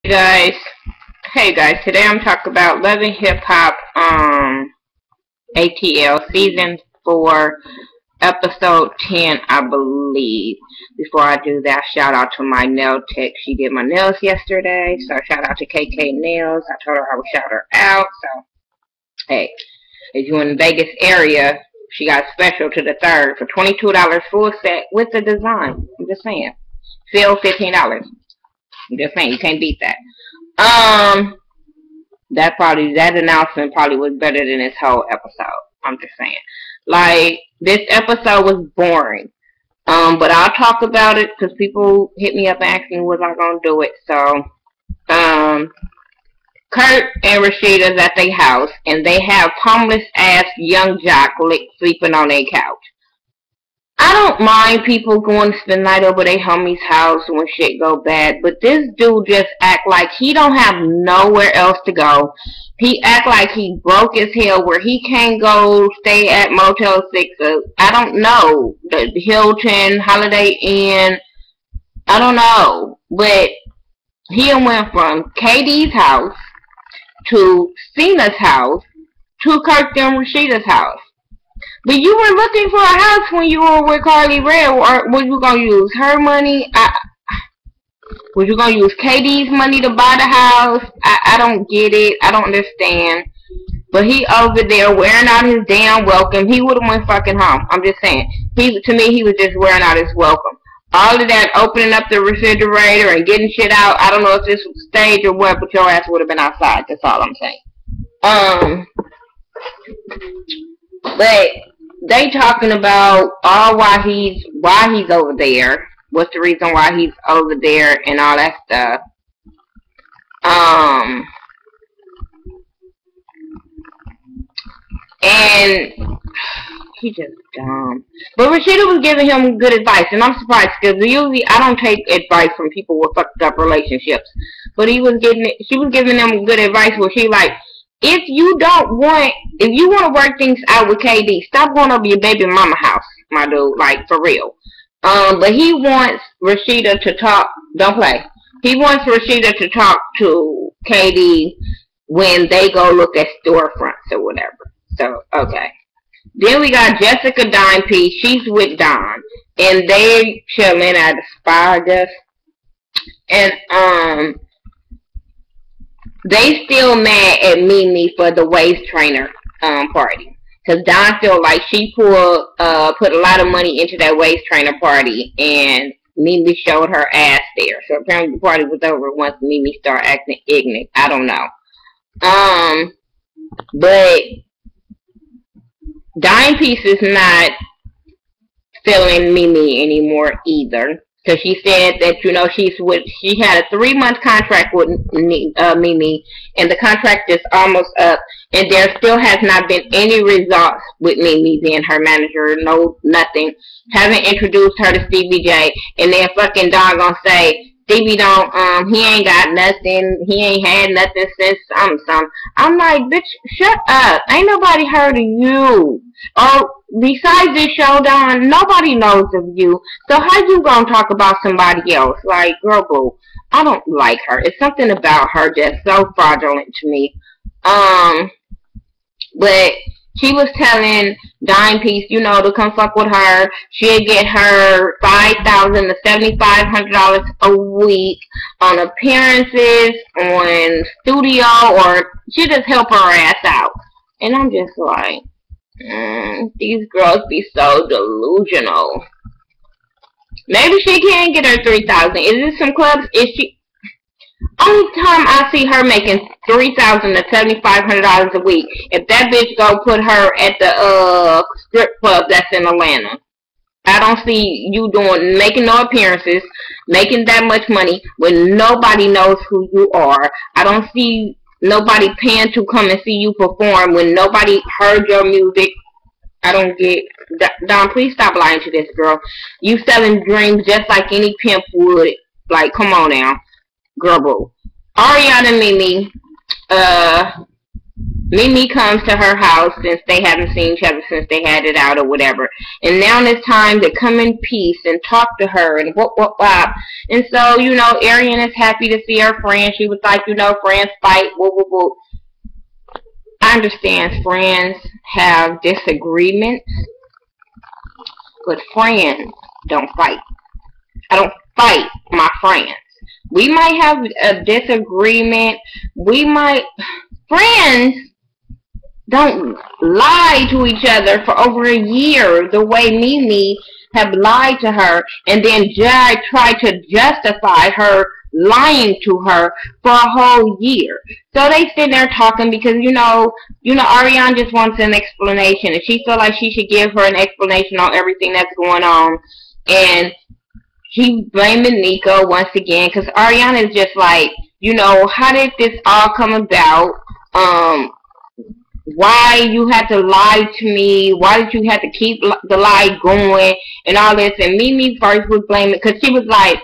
Guys, hey guys, today I'm talking about Love and Hip Hop ATL season 4 episode 10, I believe. Before I do that, shout out to my nail tech. She did my nails yesterday, so shout out to KK Nails. I told her I would shout her out. So hey, if you're in the Vegas area, she got special to the 3rd for $22 full set with the design. I'm just saying. Still $15. I'm just saying, you can't beat that. That announcement probably was better than this whole episode. I'm just saying. Like, this episode was boring. But I'll talk about it because people hit me up and asked me was I gonna do it. So, Kurt and Rashida's at their house and they have homeless ass young jock sleeping on their couch. I don't mind people going to spend the night over their homie's house when shit go bad, but this dude just act like he don't have nowhere else to go. He act like he broke as hell where he can't go stay at Motel 6 or, I don't know, the Hilton, Holiday Inn, I don't know. But he went from KD's house to Cena's house to Kirk and Rashida's house. But you were looking for a house when you were with Carly Red, or were you going to use her money? Was you going to use KD's money to buy the house? I don't get it. I don't understand. But he over there wearing out his damn welcome. He would have went fucking home. I'm just saying. To me, he was just wearing out his welcome. All of that opening up the refrigerator and getting shit out, I don't know if this was stage or what, but your ass would have been outside. That's all I'm saying. But they talking about why he's over there. What's the reason why he's over there and all that stuff. And he's just dumb. But Rashida was giving him good advice, and I'm surprised because usually I don't take advice from people with fucked up relationships. But she was giving them good advice where she like, if you want to work things out with KD, stop going over your baby mama house, my dude, like, for real. But he wants Rashida to talk, don't play. He wants Rashida to talk to KD when they go look at storefronts or whatever. So, okay. Then we got Jessica Dime P. She's with Don. And they chilling at a spa, I guess. And, they still mad at Mimi for the waist trainer party. Because Don feel like she put a lot of money into that waist trainer party and Mimi showed her ass there. So apparently the party was over once Mimi started acting ignorant. I don't know. But Dime Piece is not feeling Mimi anymore either. Because she said that, you know, she had a 3-month contract with Mimi, and the contract is almost up, and there still has not been any results with Mimi being her manager, no, nothing. Haven't introduced her to Stevie J, and then fucking Don gonna say, Stevie he ain't got nothing, he ain't had nothing since something. I'm like, bitch, shut up. Ain't nobody heard of you. Or, besides this show, Don, nobody knows of you. So how you gonna talk about somebody else? Like, girl, boo, I don't like her. It's something about her just so fraudulent to me. But she was telling Dime Piece, you know, to come fuck with her. She'll get her $5,000 to $7,500 a week on appearances, on studio, or she'll just help her ass out. And I'm just like, these girls be so delusional. Maybe she can get her $3,000. Is this some clubs? Is she? Only time I see her making $3,000 to $7,500 a week, if that bitch go put her at the strip club that's in Atlanta. I don't see you making no appearances, making that much money when nobody knows who you are. I don't see nobody paying to come and see you perform when nobody heard your music. I don't get. Don, please stop lying to this girl. You selling dreams just like any pimp would. Like, come on now. Girl, boo. Ariana and Mimi Mimi comes to her house since they haven't seen each other since they had it out or whatever. And now it's time to come in peace and talk to her and what. And so, you know, Arian is happy to see her friend. She was like, you know, friends fight, whoop. I understand friends have disagreements, but friends don't fight. I don't fight my friends. We might have a disagreement. Friends don't lie to each other for over a year the way Mimi have lied to her, and then Jai tried to justify her lying to her for a whole year. So they sit there talking because you know Ariane just wants an explanation, and she felt like she should give her an explanation on everything that's going on. And she's blaming Nico once again because Ariane is just like, you know, how did this all come about? Why you had to lie to me? Why did you have to keep the lie going and all this? And Mimi first was blaming because she was like,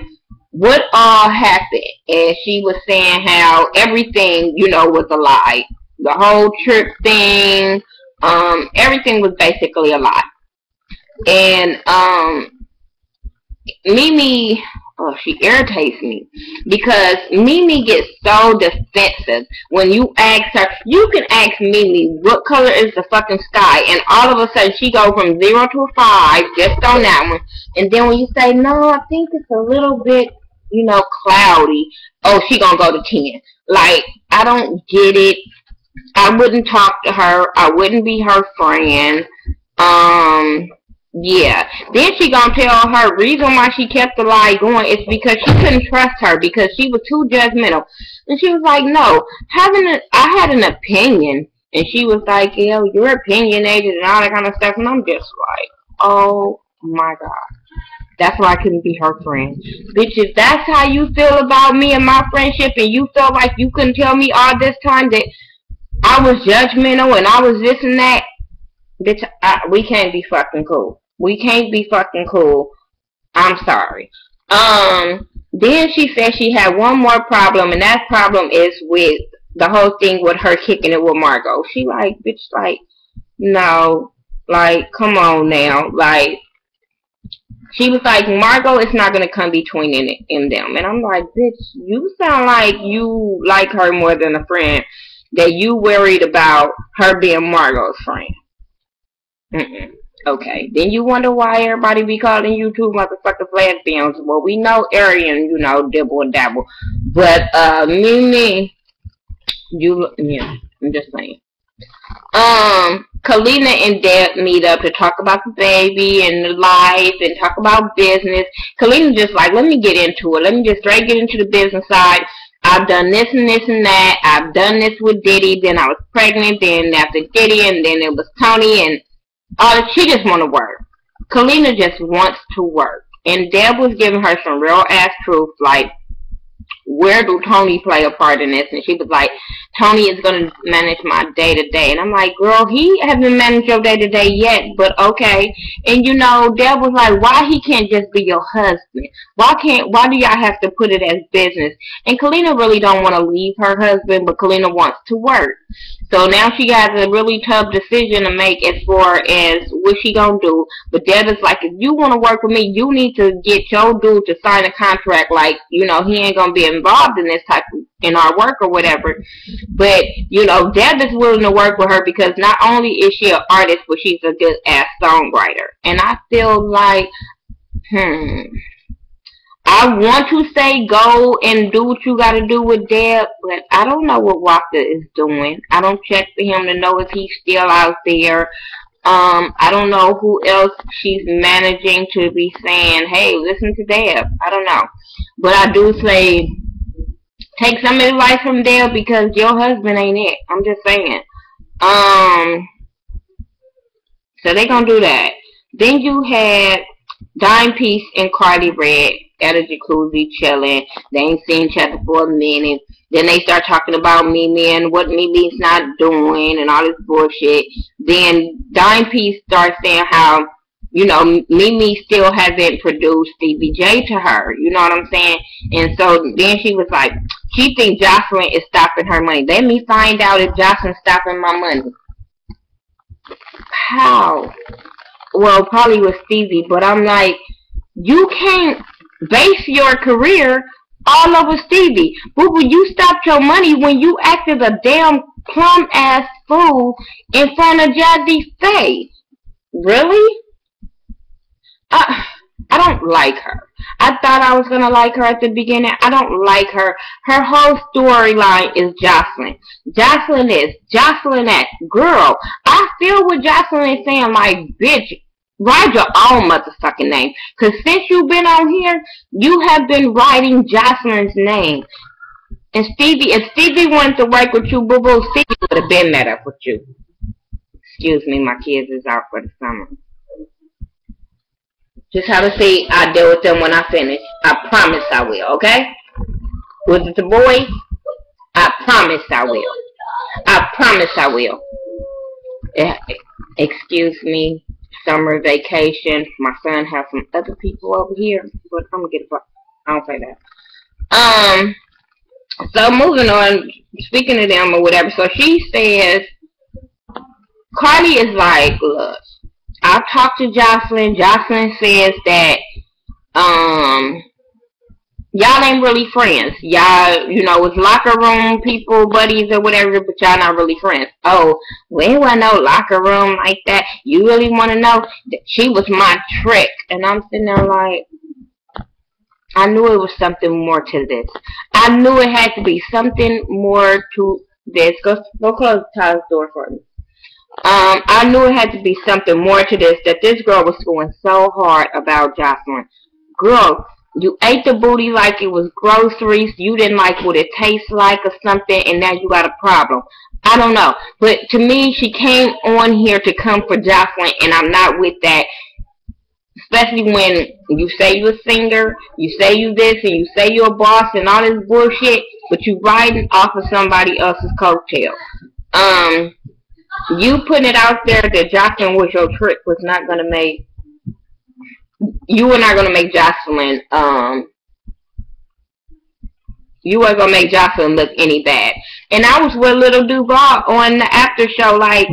what all happened? And she was saying how everything, you know, was a lie. The whole trip thing, everything was basically a lie. And Mimi, oh, she irritates me because Mimi gets so defensive when you ask her. You can ask Mimi what color is the fucking sky, and all of a sudden she goes from 0 to 5 just on that one. And then when you say no, I think it's a little bit, you know, cloudy. Oh, she gonna go to 10. Like, I don't get it. I wouldn't talk to her. I wouldn't be her friend. Yeah. Then she gonna tell her reason why she kept the lie going is because she couldn't trust her because she was too judgmental. And she was like, no, I had an opinion. And she was like, yo, you're opinionated and all that kind of stuff. And I'm just like, oh my God. That's why I couldn't be her friend. Bitch, if that's how you feel about me and my friendship, and you felt like you couldn't tell me all this time that I was judgmental and I was this and that, bitch, we can't be fucking cool. We can't be fucking cool. I'm sorry. Then she said she had one more problem, and that problem is with the whole thing with her kicking it with Margot. She like, bitch, like, no, like, come on now, like, she was like, Margot is not going to come between in them. And I'm like, bitch, you sound like you like her more than a friend, that you worried about her being Margot's friend. Okay. Then you wonder why everybody be calling you two motherfucking lesbians. Well, we know Arian, you know, dibble and dabble. But, Mimi, yeah, I'm just saying. Kalina and Deb meet up to talk about the baby and the life and talk about business. Kalina just like, let me get into it. Let me just straight get into the business side. I've done this and this and that. I've done this with Diddy. Then I was pregnant. Then after Diddy, and then it was Tony. And she just want to work. Kalina just wants to work. And Deb was giving her some real ass truth, like, where do Tony play a part in this? And she was like, Tony is going to manage my day-to-day. And I'm like, girl, he hasn't managed your day-to-day yet, but okay. And, you know, Deb was like, why he can't just be your husband? Why do y'all have to put it as business? And Kalina really don't want to leave her husband, but Kalina wants to work. So now she got a really tough decision to make as far as what she gonna do. But Deb is like, if you want to work with me, you need to get your dude to sign a contract. Like, you know, he ain't gonna be involved in this type of, in our work or whatever. But, you know, Deb is willing to work with her because not only is she an artist, but she's a good ass songwriter. And I feel like, I want to say go and do what you got to do with Deb, but I don't know what Waka is doing. I don't check for him to know if he's still out there. I don't know who else she's managing to be saying, hey, listen to Deb. I don't know. But I do say, take some advice from Deb because your husband ain't it. I'm just saying. So they gonna do that. Then you had Dime Piece and Cardi Red at a jacuzzi chilling. They ain't seen each other for a minute. Then they start talking about Mimi and what Mimi's not doing and all this bullshit. Then Dime Piece starts saying how you know, Mimi still hasn't produced Stevie J to her. You know what I'm saying? And so then she was like, she thinks Jocelyn is stopping her money. Let me find out if Jocelyn's stopping my money. How? Well, probably with Stevie, but I'm like, you can't base your career all over Stevie. But when you stopped your money when you acted a damn plum ass fool in front of Jazzy's face. Really? I don't like her. I thought I was gonna like her at the beginning. I don't like her. Her whole storyline is Jocelyn. Jocelyn this, Jocelyn that. Girl, I feel what Jocelyn is saying, like, bitch, write your own motherfucking name. Cause since you've been on here, you have been writing Jocelyn's name. And Stevie, if Stevie wanted to work with you, boo-boo, Stevie would have been met up with you. Excuse me, my kids is out for the summer. Just have to see, I'll deal with them when I finish. I promise I will, okay? Was it the boy? I promise I will. I promise I will. Excuse me, summer vacation. My son has some other people over here, but I'm gonna get a I don't say that. So moving on, speaking of them or whatever, so she says, Cardi is like, look, I've talked to Jocelyn. Jocelyn says that, y'all ain't really friends. Y'all, you know, it's locker room people, buddies or whatever, but y'all not really friends. Oh, we wasn't no locker room like that. You really want to know? She was my trick. And I'm sitting there like, I knew it was something more to this. I knew it had to be something more to this. Go close Tyler's door for me. I knew it had to be something more to this, that this girl was going so hard about Jocelyn. Girl, you ate the booty like it was groceries, you didn't like what it tastes like or something, and now you got a problem. I don't know. But to me, she came on here to come for Jocelyn, and I'm not with that. Especially when you say you're a singer, you say you this, and you say you're a boss, and all this bullshit, but you riding off of somebody else's coattail. You putting it out there that Jocelyn was your trick was not gonna make you were not gonna make Jocelyn you weren't gonna make Jocelyn look any bad. And I was with Little Duval on the after show like,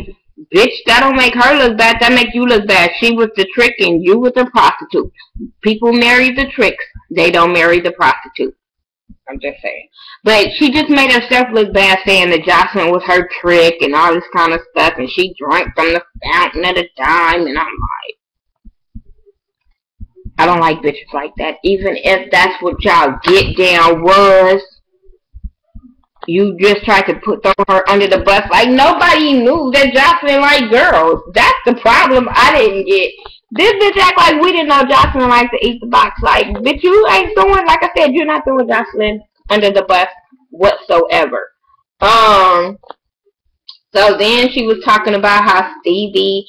bitch, that don't make her look bad, that make you look bad. She was the trick and you was the prostitute. People marry the tricks, they don't marry the prostitute. I'm just saying. But she just made herself look bad saying that Jocelyn was her trick and all this kind of stuff, and she drank from the fountain at a dime, and I'm like, I don't like bitches like that. Even if that's what y'all get down was, you just tried to throw her under the bus. Like, nobody knew that Jocelyn liked girls. That's the problem I didn't get. This bitch act like we didn't know Jocelyn liked to eat the box. Like, bitch, you ain't throwing, like I said, you're not throwing Jocelyn under the bus whatsoever. So then she was talking about how Stevie,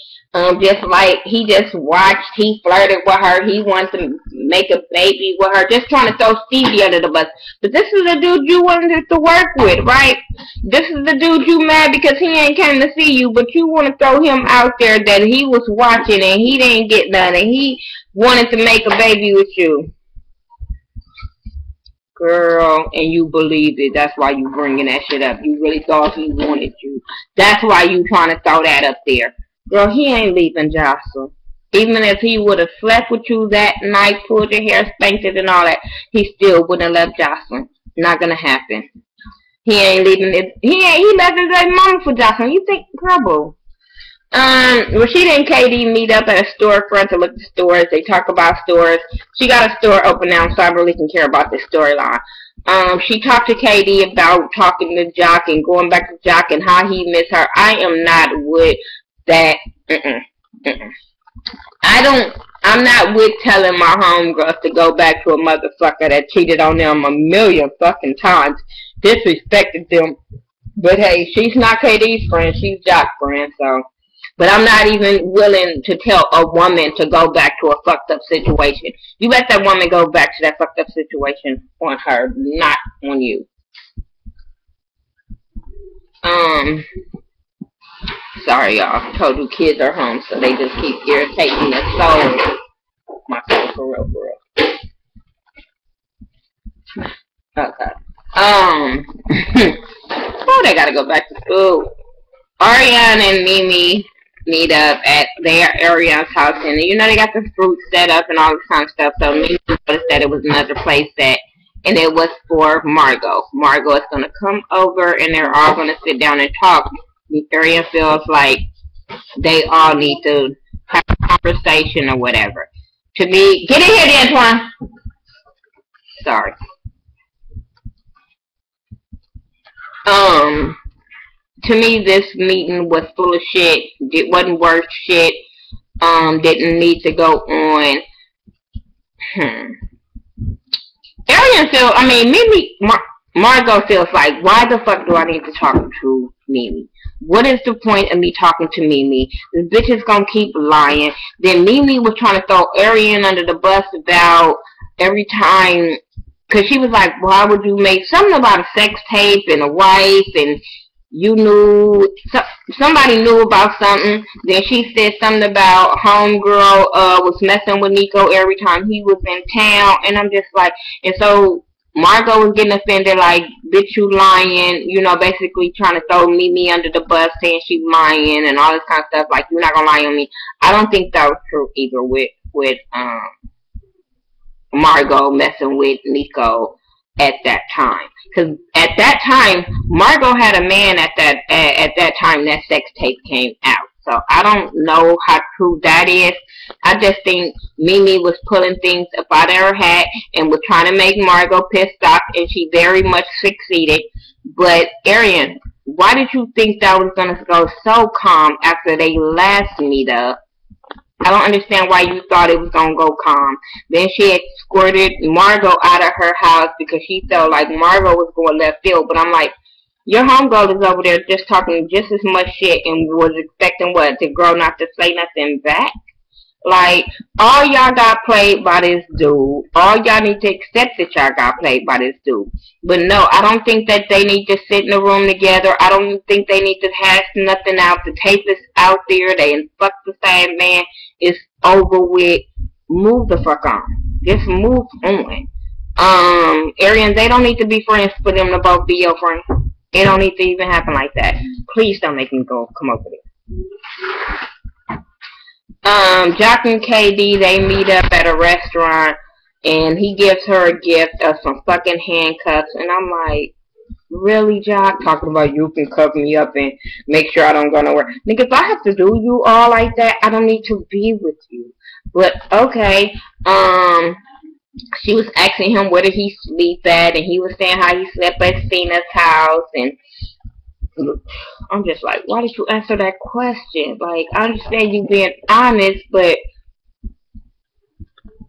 just like, he just watched, he flirted with her, he wanted to make a baby with her, just trying to throw Stevie under the bus. But this is the dude you wanted to work with, right? This is the dude you mad because he ain't came to see you, but you want to throw him out there that he was watching and he didn't get none and he wanted to make a baby with you. Girl, and you believed it. That's why you bringing that shit up. You really thought he wanted you. That's why you trying to throw that up there. Girl, he ain't leaving Jocelyn. Even if he would have slept with you that night, pulled your hair, spanked it and all that, he still wouldn't have left Jocelyn. Not gonna happen. He ain't leaving it. He left his baby mama for Jocelyn. You think, girl, Rashida and KD meet up at a storefront to look at stores. They talk about stores. She got a store open now, so I really can care about this storyline. She talked to KD about talking to Jock and going back to Jock and how he missed her. I am not with that. I'm not with telling my homegirls to go back to a motherfucker that cheated on them a million fucking times, disrespected them. But hey, she's not KD's friend, she's Jock's friend, so. But I'm not even willing to tell a woman to go back to a fucked up situation. You let that woman go back to that fucked up situation on her, not on you. Sorry, y'all. Told you kids are home, so they just keep irritating the soul. My soul, for real, for real. Okay. Oh, they gotta go back to school. Ariane and Mimi meet up at their Ariane's house, and you know they got the fruit set up and all this kind of stuff. So Mimi noticed that it was another place that, and it was for Margot. Margot is gonna come over, and they're all gonna sit down and talk. Ariane feels like they all need to have a conversation or whatever. To me, get in here, Antoine. Sorry. To me, this meeting was full of shit. It wasn't worth shit. Didn't need to go on. Arian feels, I mean, Mimi, Margot feels like, why the fuck do I need to talk to Mimi? What is the point of me talking to Mimi? This bitch is gonna keep lying. Then Mimi was trying to throw Arian under the bus about every time, because she was like, why would you make something about a sex tape and a wife, and you knew, somebody knew about something. Then she said something about homegirl was messing with Nico every time he was in town, and I'm just like, and so Margot was getting offended, like, bitch, you lying, you know, basically trying to throw Mimi under the bus, saying she lying and all this kind of stuff, like, you're not gonna lie on me. I don't think that was true either with Margot messing with Nico at that time, because at that time Margot had a man at that time that sex tape came out. So I don't know how true that is. I just think Mimi was pulling things up out of her hat and was trying to make Margot pissed off, and she very much succeeded. But Arian, why did you think that was gonna go so calm after they last meet up? I don't understand why you thought it was gonna go calm. Then she escorted Margot out of her house because she felt like Margot was going left field. But I'm like, your homegirl is over there just talking just as much shit and was expecting what? The girl not to say nothing back? Like, all y'all got played by this dude. All y'all need to accept that y'all got played by this dude. But no, I don't think that they need to sit in a room together. I don't think they need to hash nothing out. The tape is out there. They fuck the same man. It's over with. Move the fuck on. Just move on. Arian, they don't need to be friends for them to both be your friends. It don't need to even happen like that. Please don't make me come over there. Jock and KD, they meet up at a restaurant, and he gives her a gift of some fucking handcuffs, and I'm like, really, Jock? Talking about you can cuff me up and make sure I don't go nowhere. Nigga, if I have to do you all like that, I don't need to be with you. But, okay, she was asking him where did he sleep at, and he was saying how he slept at Cena's house, and I'm just like, why did you answer that question? Like, I understand you being honest, but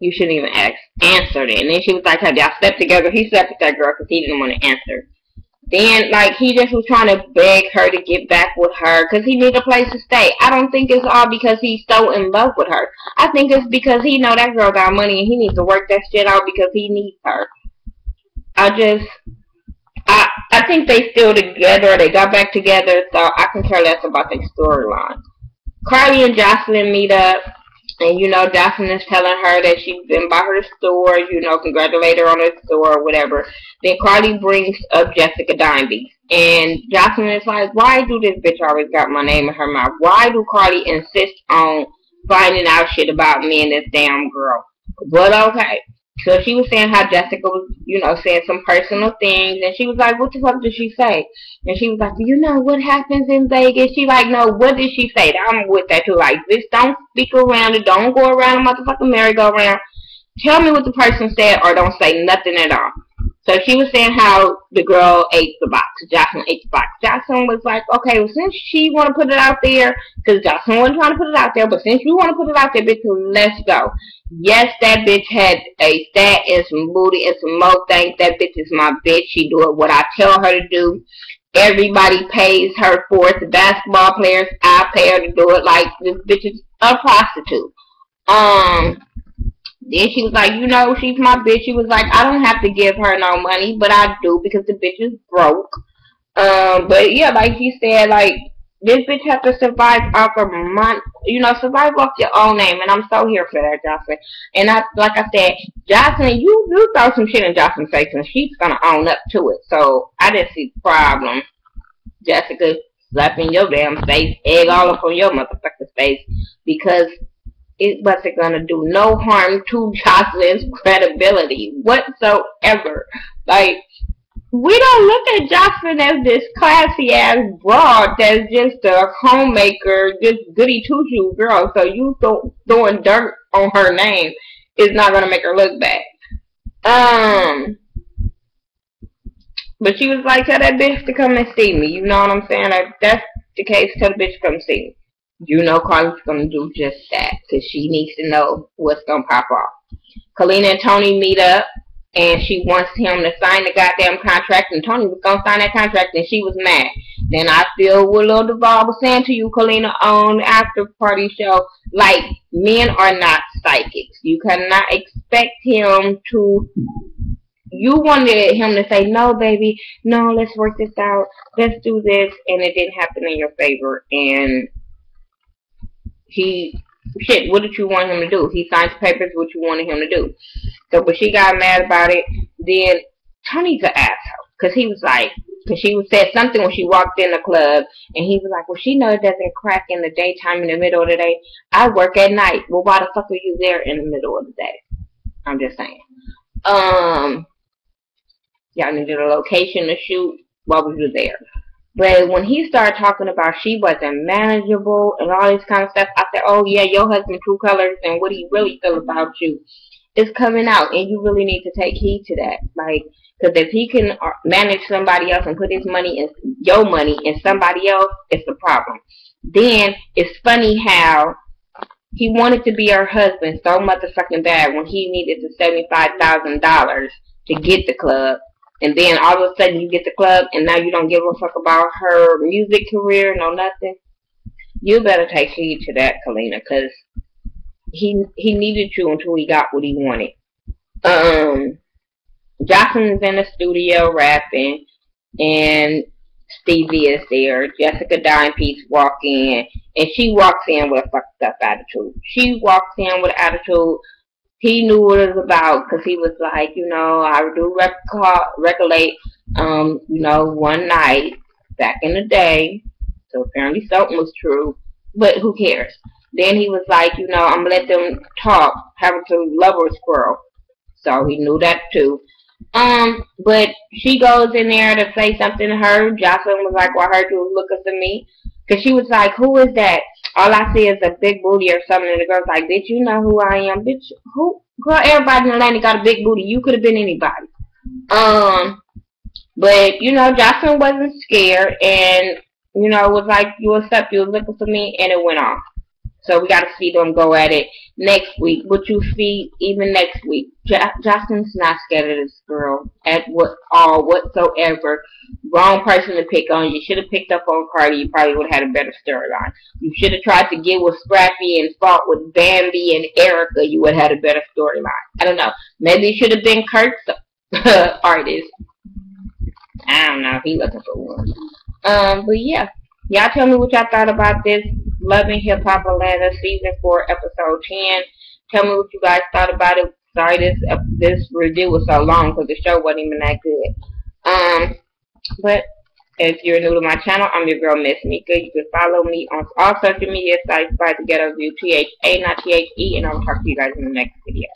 you shouldn't even answer it. And then she was like, have y'all slept together? He slept with that girl because he didn't want to answer. Then, like, he just was trying to beg her to get back with her because he needed a place to stay. I don't think it's all because he's so in love with her. I think it's because he know that girl got money and he needs to work that shit out because he needs her. I think they still together. They got back together, so I can care less about their storyline. Carly and Jocelyn meet up, and, you know, Jocelyn is telling her that she's been by her store, you know, congratulate her on her store or whatever. Then Carly brings up Jessica Dimeby, and Jocelyn is like, why do this bitch always got my name in her mouth? Why do Carly insist on finding out shit about me and this damn girl? But okay. So she was saying how Jessica was, you know, saying some personal things, and she was like, what the fuck did she say? And she was like, you know what happens in Vegas? She like, no, what did she say? I'm with that too. Like, bitch, don't speak around it. Don't go around a motherfucking merry-go-round. Tell me what the person said or don't say nothing at all. So she was saying how the girl ate the box. Jocelyn ate the box. Jocelyn was like, okay, well, since she want to put it out there, because Jocelyn wasn't trying to put it out there, but since you want to put it out there, bitch, let's go. Yes, that bitch had a stat and some booty and some more things. That bitch is my bitch. She do it what I tell her to do. Everybody pays her for it. The basketball players, I pay her to do it. Like, this bitch is a prostitute. Then she was like, you know, she's my bitch. She was like, I don't have to give her no money, but I do because the bitch is broke. But yeah, like she said, like, This bitch have to survive off of survive off your own name, and I'm so here for that, Jocelyn. And like I said, Jocelyn, you throw some shit in Jocelyn's face, and she's gonna own up to it. So I didn't see the problem. Jessica slapping your damn face, egg all up on your motherfucking face, because it wasn't gonna do no harm to Jocelyn's credibility whatsoever. Like, we don't look at Jocelyn as this classy ass broad that's just a homemaker, just goody two shoe girl. So you throwing dirt on her name is not gonna make her look bad. But she was like, tell that bitch to come and see me. You know what I'm saying? If that's the case, tell the bitch to come see me. You know Carly's gonna do just that, because she needs to know what's gonna pop off. Kalina and Tony meet up, and she wants him to sign the goddamn contract, and Tony was gonna sign that contract, and she was mad. Then I feel what Lil Duval was saying to you, Kalina, on the after party show, like, men are not psychics. You cannot expect him to... You wanted him to say, no, baby, no, let's work this out, let's do this, and it didn't happen in your favor, and what did you want him to do? He signed papers, what you wanted him to do. So, but she got mad about it. Then, Tony's an asshole, because he was like, because she said something when she walked in the club, and he was like, well, she knows it doesn't crack in the daytime, in the middle of the day. I work at night. Well, why the fuck are you there in the middle of the day? I'm just saying. Y'all needed a location to shoot. Why was you there? But when he started talking about she wasn't manageable and all this kind of stuff, I said, oh yeah, your husband true colors and what he really feel about you is coming out, and you really need to take heed to that. Like, because if he can manage somebody else and put his money in your money in somebody else, it's a problem. Then it's funny how he wanted to be her husband so motherfucking bad when he needed the $75,000 to get the club. And then all of a sudden you get the club, and now you don't give a fuck about her music career, no nothing. You better take heed to that, Kalina, because he needed you until he got what he wanted. Jocelyn's in the studio rapping, and Stevie is there. Jessica Dimepiece walk in, and she walks in with a fucked up attitude. She walks in with an attitude. He knew what it was about, because he was like, I do recollect, one night back in the day. So apparently something was true, but who cares? Then he was like, I'm going to let them talk, having to lover squirrel. So he knew that too. But she goes in there to say something to her. Jocelyn was like, well, I heard you was looking for me. Because she was like, who is that? All I see is a big booty or something. And the girl's like, bitch, you know who I am. Bitch, who? Girl, everybody in Atlanta got a big booty. You could have been anybody. But, Jocelyn wasn't scared. And, was like, what's up? You was looking for me. And it went off. So we got to see them go at it next week. What you see even next week. Jocelyn's not scared of this girl at whatsoever. Wrong person to pick on. You should have picked up on Cardi. You probably would have had a better storyline. You should have tried to get with Scrappy and fought with Bambi and Erica. You would have had a better storyline. I don't know. Maybe it should have been Kurt's artist. I don't know. He looking for one. But yeah. Y'all tell me what y'all thought about this Love and Hip Hop Atlanta Season 4 Episode 10. Tell me what you guys thought about it. Sorry this review was so long because the show wasn't even that good. But if you're new to my channel, I'm your girl Miss Mika. You can follow me on all social media sites by The Ghetto View, THA, not THE, and I'll talk to you guys in the next video.